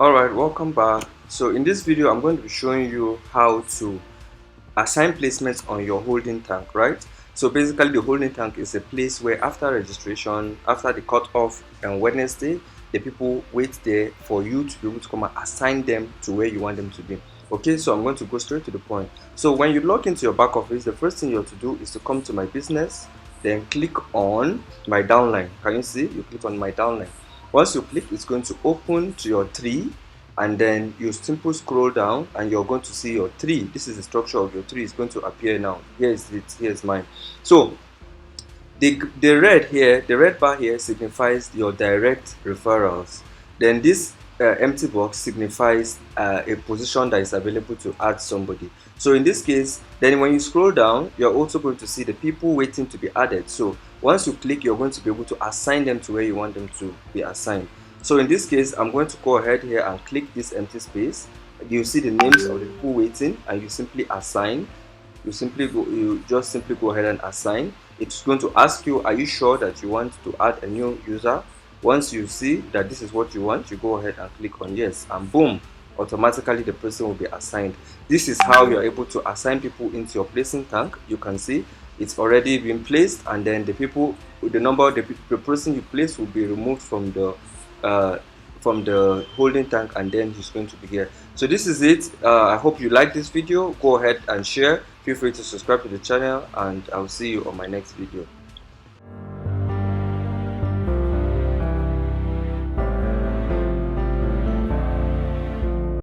Alright, welcome back. So in this video I'm going to be showing you how to assign placements on your holding tank, right? So basically the holding tank is a place where after registration, after the cutoff on Wednesday, the people wait there for you to be able to come and assign them to where you want them to be. Okay, so I'm going to go straight to the point. So when you log into your back office, the first thing you have to do is to come to my business, then click on my downline. Can you see? You click on my downline. Once you click, it's going to open to your tree, and then you simply scroll down and you're going to see your tree. This is the structure of your tree. It's going to appear now. Here's it. Here's mine. So the red here, the red bar here signifies your direct referrals. Then this empty box signifies a position that is available to add somebody. So in this case, then when you scroll down, you're also going to see the people waiting to be added. So once you click, you're going to be able to assign them to where you want them to be assigned. So in this case, I'm going to go ahead here and click this empty space. You see the names of the people waiting, and you simply assign. You just simply go ahead and assign. It's going to ask you, are you sure that you want to add a new user? Once you see that this is what you want, you go ahead and click on yes, and boom, automatically the person will be assigned. This is how you're able to assign people into your placing tank. You can see it's already been placed, and then the people, the number, the person you place will be removed from the holding tank, and then he's going to be here. So this is it. I hope you like this video. Go ahead and share. Feel free to subscribe to the channel, and I'll see you on my next video.